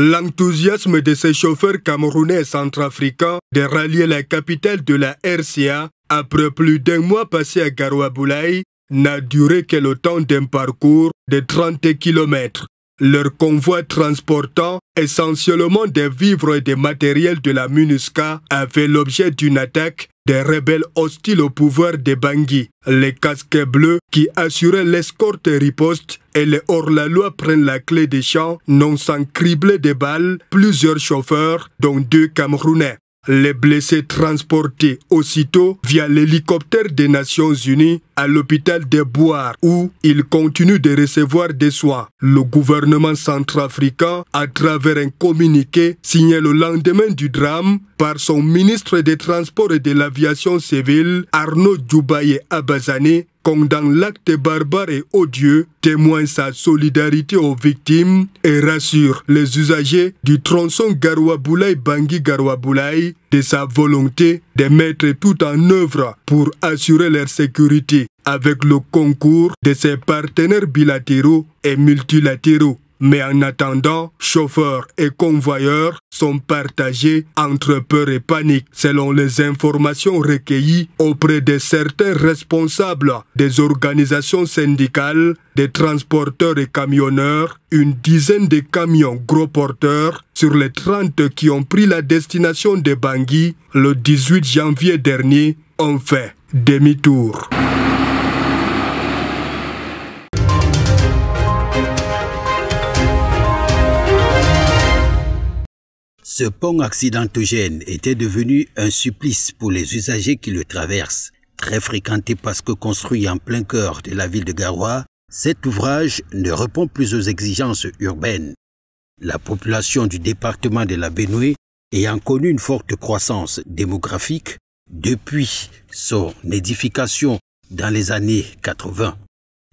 L'enthousiasme de ces chauffeurs camerounais et centrafricains de rallier la capitale de la RCA après plus d'un mois passé à Garoua-Boulaye n'a duré que le temps d'un parcours de 30 km. Leur convoi transportant essentiellement des vivres et des matériels de la MINUSCA a fait l'objet d'une attaque des rebelles hostiles au pouvoir de Bangui. Les casques bleus qui assuraient l'escorte riposte et les hors-la-loi prennent la clé des champs, non sans cribler de balles plusieurs chauffeurs, dont 2 Camerounais. Les blessés transportés aussitôt via l'hélicoptère des Nations Unies à l'hôpital de Bouar où ils continuent de recevoir des soins. Le gouvernement centrafricain, à travers un communiqué signé le lendemain du drame par son ministre des Transports et de l'Aviation civile, Arnaud Djoubaye Abazane, condamne l'acte barbare et odieux, témoigne sa solidarité aux victimes et rassure les usagers du tronçon Garoua-Boulaye-Bangui-Garoua-Boulaye de sa volonté de mettre tout en œuvre pour assurer leur sécurité avec le concours de ses partenaires bilatéraux et multilatéraux. Mais en attendant, chauffeurs et convoyeurs sont partagés entre peur et panique. Selon les informations recueillies auprès de certains responsables des organisations syndicales, des transporteurs et camionneurs, une dizaine de camions gros porteurs sur les 30 qui ont pris la destination de Bangui le 18 janvier dernier ont fait demi-tour. Ce pont accidentogène était devenu un supplice pour les usagers qui le traversent. Très fréquenté parce que construit en plein cœur de la ville de Garoua, cet ouvrage ne répond plus aux exigences urbaines. La population du département de la Benue ayant connu une forte croissance démographique depuis son édification dans les années 80.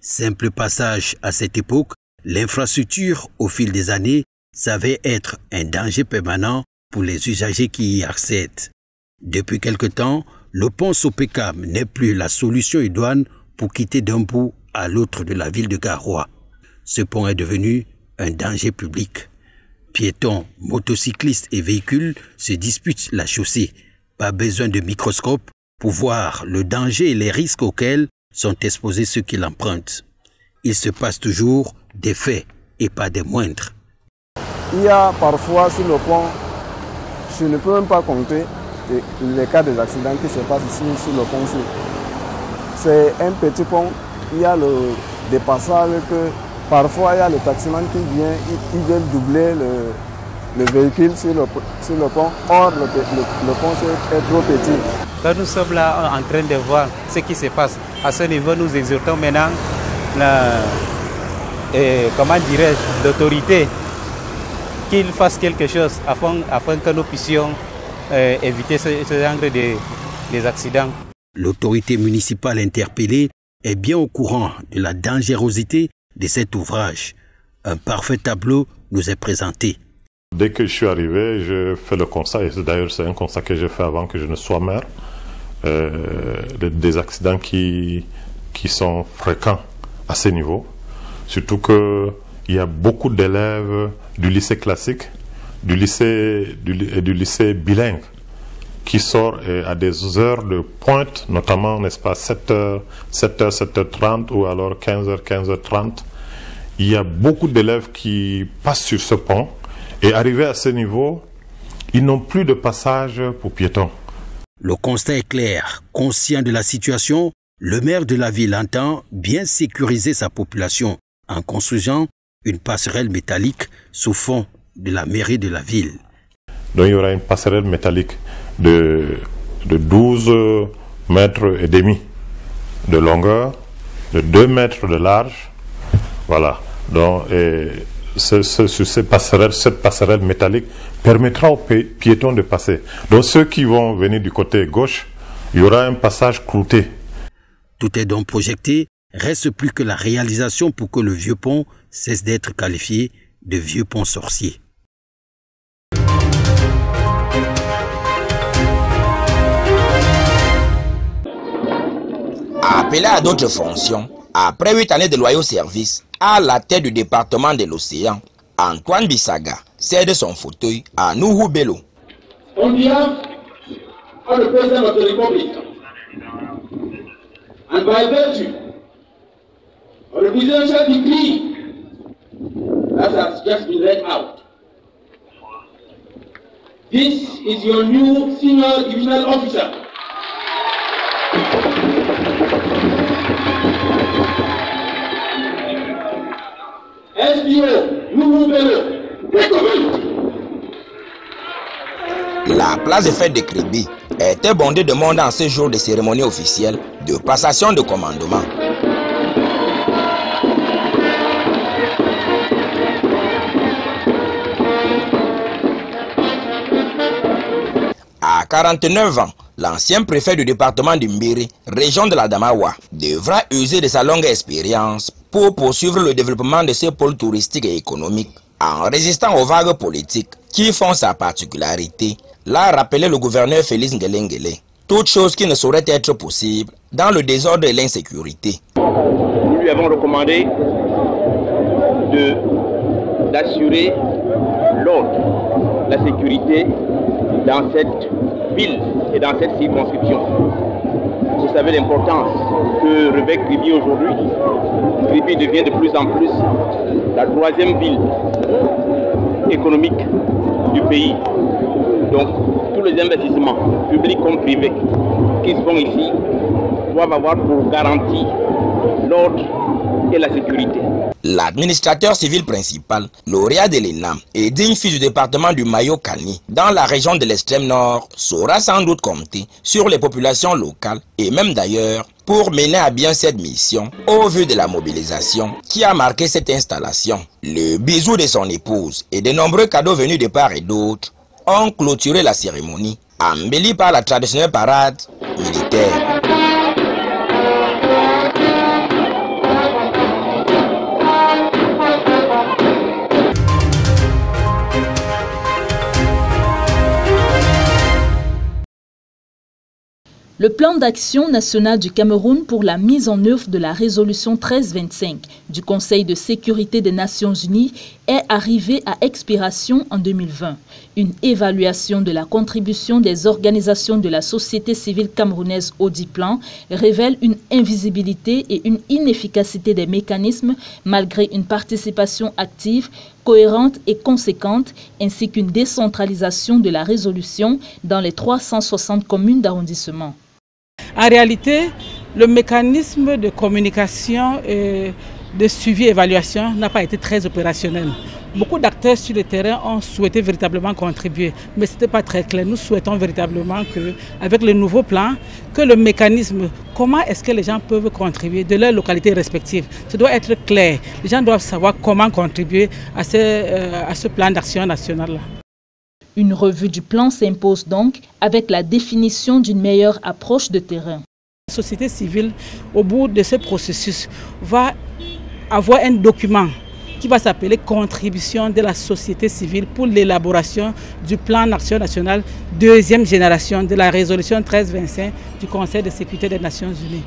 Simple passage à cette époque, l'infrastructure au fil des années s'avère être un danger permanent pour les usagers qui y accèdent. Depuis quelque temps, le pont Sopekam n'est plus la solution idoine pour quitter d'un bout à l'autre de la ville de Garoua. Ce pont est devenu un danger public. Piétons, motocyclistes et véhicules se disputent la chaussée. Pas besoin de microscope pour voir le danger et les risques auxquels sont exposés ceux qui l'empruntent. Il se passe toujours des faits et pas des moindres. Il y a parfois sur le pont, je ne peux même pas compter les cas des accidents qui se passent ici sur le pont-ci. C'est un petit pont, il y a des passages que parfois il y a le taximan qui vient, il veut doubler le véhicule sur le pont, or le pont est trop petit. Quand nous sommes là en train de voir ce qui se passe, à ce niveau nous exhortons maintenant l'autorité qu'il fasse quelque chose afin que nous puissions éviter ce genre des accidents. L'autorité municipale interpellée est bien au courant de la dangerosité de cet ouvrage. Un parfait tableau nous est présenté. Dès que je suis arrivé, je fais le constat, et d'ailleurs c'est un constat que j'ai fait avant que je ne sois maire, des accidents qui sont fréquents à ce niveau, surtout que il y a beaucoup d'élèves du lycée classique, du lycée bilingue, qui sortent à des heures de pointe, notamment, n'est-ce pas, 7h, 7h30 ou alors 15h, 15h30. Il y a beaucoup d'élèves qui passent sur ce pont et arrivés à ce niveau, ils n'ont plus de passage pour piétons. Le constat est clair. Conscient de la situation, le maire de la ville entend bien sécuriser sa population en construisant une passerelle métallique sous fond de la mairie de la ville. Donc il y aura une passerelle métallique de 12 mètres et demi de longueur, de 2 mètres de large. Voilà. Donc cette passerelle métallique permettra aux piétons de passer. Donc ceux qui vont venir du côté gauche, il y aura un passage clouté. Tout est donc projeté. Reste plus que la réalisation pour que le vieux pont cesse d'être qualifié de vieux pont sorcier. Appelé à d'autres fonctions, après 8 années de loyaux services, à la tête du département de l'Océan, Antoine Bissaga cède son fauteuil à Nuhu Bello. On behalf of the President of the Republic, and by virtue of the presidential decree that has just been read out, this is your new senior divisional officer. SPO Nuhu Bello. La place de fête de Kribi était bondée de monde en ce jour de cérémonie officielle de passation de commandement. À 49 ans, l'ancien préfet du département du Mbiri, région de la Damawa, devra user de sa longue expérience pour poursuivre le développement de ces pôles touristiques et économiques en résistant aux vagues politiques qui font sa particularité, l'a rappelé le gouverneur Félix Ngelengele. Toute chose qui ne saurait être possible dans le désordre et l'insécurité. Nous lui avons recommandé d'assurer l'ordre, la sécurité dans cette ville et dans cette circonscription. Vous savez l'importance que revêt Kribi aujourd'hui. Kribi devient de plus en plus la troisième ville économique du pays. Donc tous les investissements, publics comme privés, qui se font ici, doivent avoir pour garantie l'ordre et la sécurité. L'administrateur civil principal, lauréat de l'ENAM et digne fils du département du Mayo-Kani, dans la région de l'extrême nord, saura sans doute compter sur les populations locales et même d'ailleurs pour mener à bien cette mission au vu de la mobilisation qui a marqué cette installation. Le bisou de son épouse et de nombreux cadeaux venus de part et d'autre ont clôturé la cérémonie, embellie par la traditionnelle parade militaire. Le plan d'action national du Cameroun pour la mise en œuvre de la résolution 1325 du Conseil de sécurité des Nations Unies est arrivé à expiration en 2020. Une évaluation de la contribution des organisations de la société civile camerounaise au dit plan révèle une invisibilité et une inefficacité des mécanismes malgré une participation active, cohérente et conséquente, ainsi qu'une décentralisation de la résolution dans les 360 communes d'arrondissement. En réalité, le mécanisme de communication et de suivi et évaluation n'a pas été très opérationnel. Beaucoup d'acteurs sur le terrain ont souhaité véritablement contribuer, mais ce n'était pas très clair. Nous souhaitons véritablement qu'avec le nouveau plan, que le mécanisme, comment est-ce que les gens peuvent contribuer de leur localité respective, ça doit être clair. Les gens doivent savoir comment contribuer à ce plan d'action national-là. Une revue du plan s'impose donc avec la définition d'une meilleure approche de terrain. La société civile, au bout de ce processus, va avoir un document qui va s'appeler « Contribution de la société civile pour l'élaboration du plan d'action national deuxième génération de la résolution 1325 du Conseil de sécurité des Nations Unies ».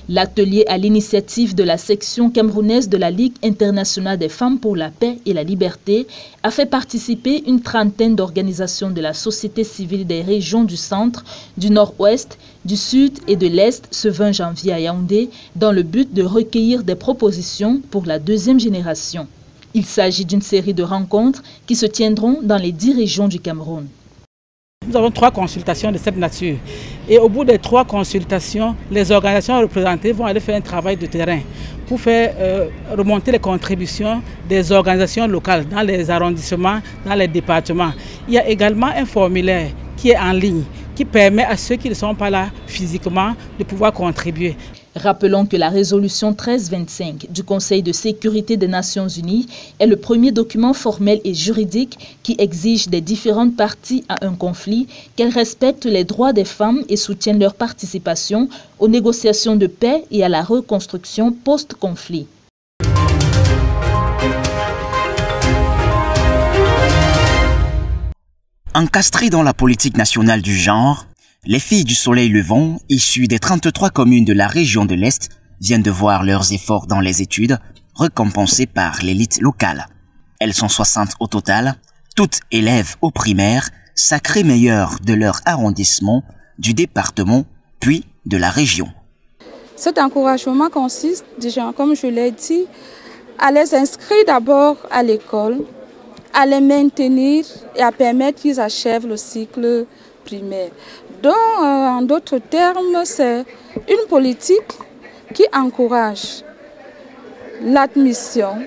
L'atelier à l'initiative de la section camerounaise de la Ligue internationale des femmes pour la paix et la liberté a fait participer une trentaine d'organisations de la société civile des régions du centre, du nord-ouest, du sud et de l'est ce 20 janvier à Yaoundé dans le but de recueillir des propositions pour la deuxième génération. Il s'agit d'une série de rencontres qui se tiendront dans les 10 régions du Cameroun. Nous avons 3 consultations de cette nature. Et au bout des 3 consultations, les organisations représentées vont aller faire un travail de terrain pour faire remonter les contributions des organisations locales dans les arrondissements, dans les départements. Il y a également un formulaire qui est en ligne, qui permet à ceux qui ne sont pas là physiquement de pouvoir contribuer. Rappelons que la résolution 1325 du Conseil de sécurité des Nations Unies est le premier document formel et juridique qui exige des différentes parties à un conflit qu'elles respectent les droits des femmes et soutiennent leur participation aux négociations de paix et à la reconstruction post-conflit. Encastrées dans la politique nationale du genre, les filles du soleil levant, issues des 33 communes de la région de l'Est, viennent de voir leurs efforts dans les études récompensés par l'élite locale. Elles sont 60 au total, toutes élèves au primaire, sacrés meilleurs de leur arrondissement, du département, puis de la région. Cet encouragement consiste, déjà, comme je l'ai dit, à les inscrire d'abord à l'école, à les maintenir et à permettre qu'ils achèvent le cycle primaire. Donc, en d'autres termes, c'est une politique qui encourage l'admission,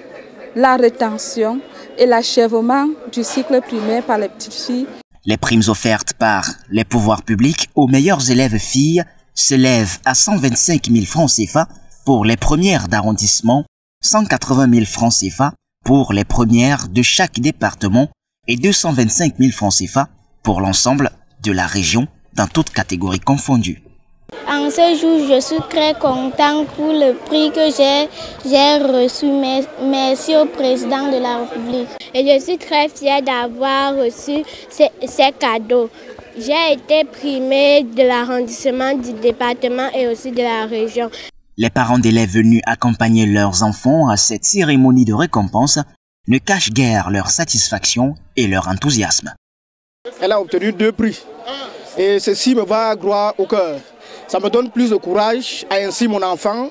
la rétention et l'achèvement du cycle primaire par les petites filles. Les primes offertes par les pouvoirs publics aux meilleures élèves filles s'élèvent à 125 000 francs CFA pour les premières d'arrondissement, 180 000 francs CFA pour les premières de chaque département et 225 000 francs CFA pour l'ensemble de la région dans toutes catégories confondues. En ce jour, je suis très content pour le prix que j'ai reçu. Merci au président de la République. Et je suis très fière d'avoir reçu ces cadeaux. J'ai été primée de l'arrondissement, du département et aussi de la région. Les parents d'élèves venus accompagner leurs enfants à cette cérémonie de récompense ne cachent guère leur satisfaction et leur enthousiasme. Elle a obtenu 2 prix et ceci me va droit au cœur. Ça me donne plus de courage à ainsi mon enfant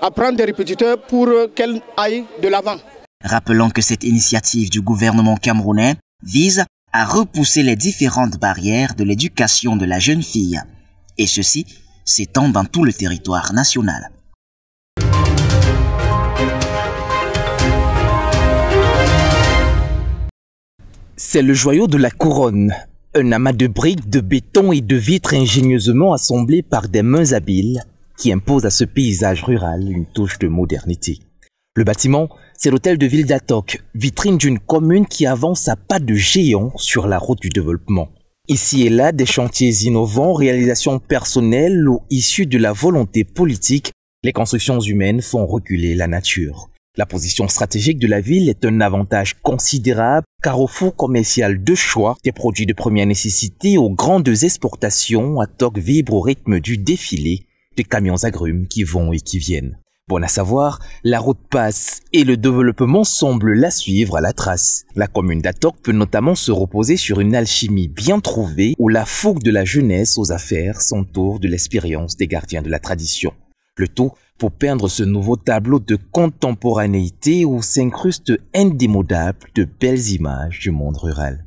à prendre des répétiteurs pour qu'elle aille de l'avant. Rappelons que cette initiative du gouvernement camerounais vise à repousser les différentes barrières de l'éducation de la jeune fille. Et ceci s'étend dans tout le territoire national. C'est le joyau de la couronne, un amas de briques, de béton et de vitres ingénieusement assemblés par des mains habiles qui imposent à ce paysage rural une touche de modernité. Le bâtiment, c'est l'hôtel de ville d'Atok, vitrine d'une commune qui avance à pas de géant sur la route du développement. Ici et là, des chantiers innovants, réalisations personnelles ou issues de la volonté politique, les constructions humaines font reculer la nature. La position stratégique de la ville est un avantage considérable, carrefour commercial de choix, des produits de première nécessité aux grandes exportations. Atok vibre au rythme du défilé des camions agrumes qui vont et qui viennent. Bon à savoir, la route passe et le développement semble la suivre à la trace. La commune d'Atok peut notamment se reposer sur une alchimie bien trouvée où la fougue de la jeunesse aux affaires s'entoure de l'expérience des gardiens de la tradition. Le tout pour peindre ce nouveau tableau de contemporanéité où s'incrustent indémodables de belles images du monde rural.